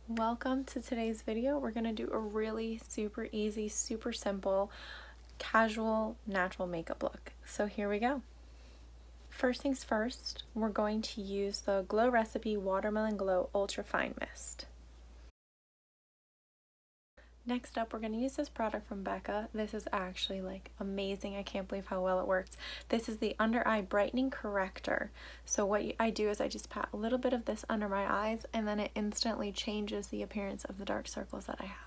Welcome to today's video. We're going to do a really super easy, super simple, casual, natural makeup look. So here we go. First things first, we're going to use the Glow Recipe Watermelon Glow Ultra Fine Mist. Next up, we're going to use this product from Becca. This is actually like amazing. I can't believe how well it works. This is the Under Eye Brightening Corrector. So what I do is I just pat a little bit of this under my eyes and then it instantly changes the appearance of the dark circles that I have.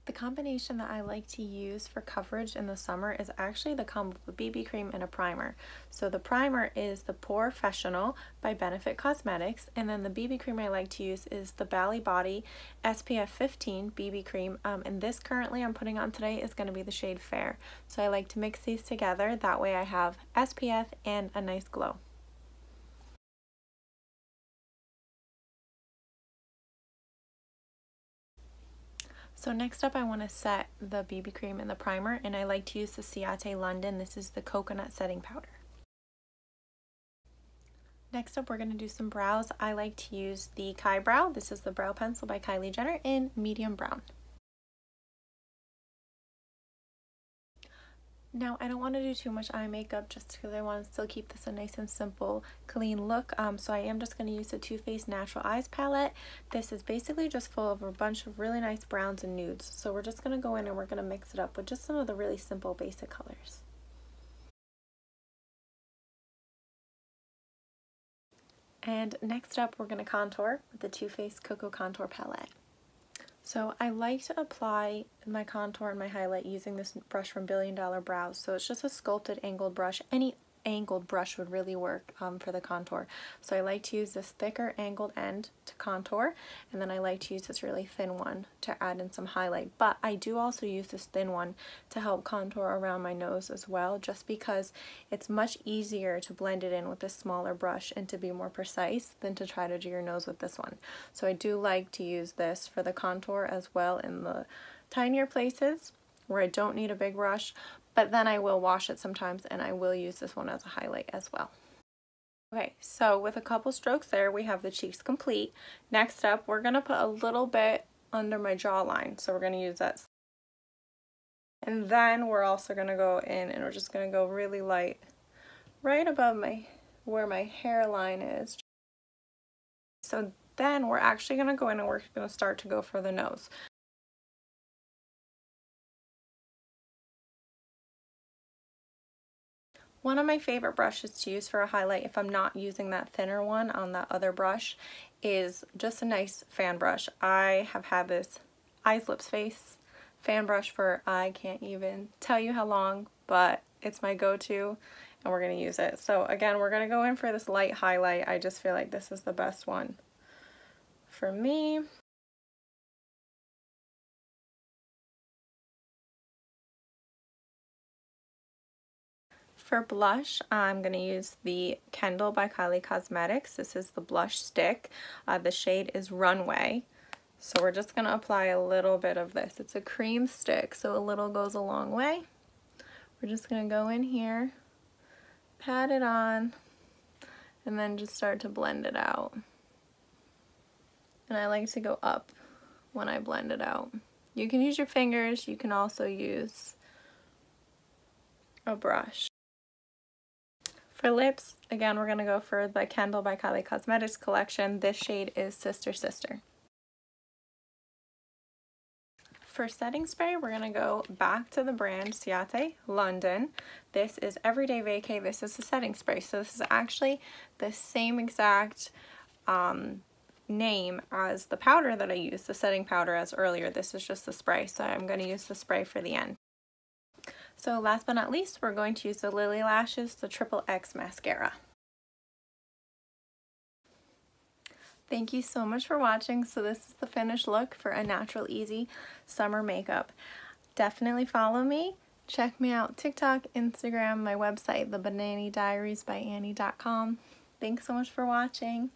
The combination that I like to use for coverage in the summer is actually the combo of a BB cream and a primer. So the primer is the Porefessional by Benefit Cosmetics, and then the BB cream I like to use is the Bali Body SPF 15 BB cream, and this currently I'm putting on today is going to be the shade Fair. So I like to mix these together, that way I have SPF and a nice glow. So next up I want to set the BB cream and the primer, and I like to use the Ciate London. This is the coconut setting powder. Next up we're going to do some brows. I like to use the Kai Brow. This is the brow pencil by Kylie Jenner in medium brown. Now, I don't want to do too much eye makeup just because I want to still keep this a nice and simple, clean look. So I am just going to use the Too Faced Natural Eyes palette. This is basically just full of a bunch of really nice browns and nudes. So we're just going to go in and we're going to mix it up with just some of the really simple basic colors. And next up, we're going to contour with the Too Faced Cocoa Contour palette. So I like to apply my contour and my highlight using this brush from Billion Dollar Brows. So it's just a sculpted angled brush. Any angled brush would really work for the contour. So I like to use this thicker angled end to contour, and then I like to use this really thin one to add in some highlight. But I do also use this thin one to help contour around my nose as well, just because it's much easier to blend it in with this smaller brush and to be more precise than to try to do your nose with this one. So I do like to use this for the contour as well in the tinier places where I don't need a big brush, but then I will wash it sometimes and I will use this one as a highlight as well. Okay, so with a couple strokes there, we have the cheeks complete. Next up, we're going to put a little bit under my jawline, so we're going to use that. And then we're also going to go in and we're just going to go really light right above where my hairline is. So then we're actually going to go in and we're going to start to go for the nose. One of my favorite brushes to use for a highlight, if I'm not using that thinner one on that other brush, is just a nice fan brush. I have had this Eyes Lips Face fan brush for I can't even tell you how long, but it's my go-to and we're going to use it. So again, we're going to go in for this light highlight. I just feel like this is the best one for me. For blush, I'm going to use the Kendall by Kylie Cosmetics. This is the blush stick. The shade is Runway. So we're just going to apply a little bit of this. It's a cream stick, so a little goes a long way. We're just going to go in here, pat it on, and then just start to blend it out. And I like to go up when I blend it out. You can use your fingers. You can also use a brush. For lips, again, we're going to go for the Kendall by Kylie Cosmetics collection. This shade is Sister Sister. For setting spray, we're going to go back to the brand Ciate London. This is Everyday Vacay. This is the setting spray. So this is actually the same exact name as the powder that I used, the setting powder as earlier. This is just the spray, so I'm going to use the spray for the end. So last but not least, we're going to use the Lily Lashes, the Triple X Mascara. Thank you so much for watching. So this is the finished look for a natural, easy summer makeup. Definitely follow me. Check me out TikTok, Instagram, my website, the Banannie Diaries by Annie.com. Thanks so much for watching.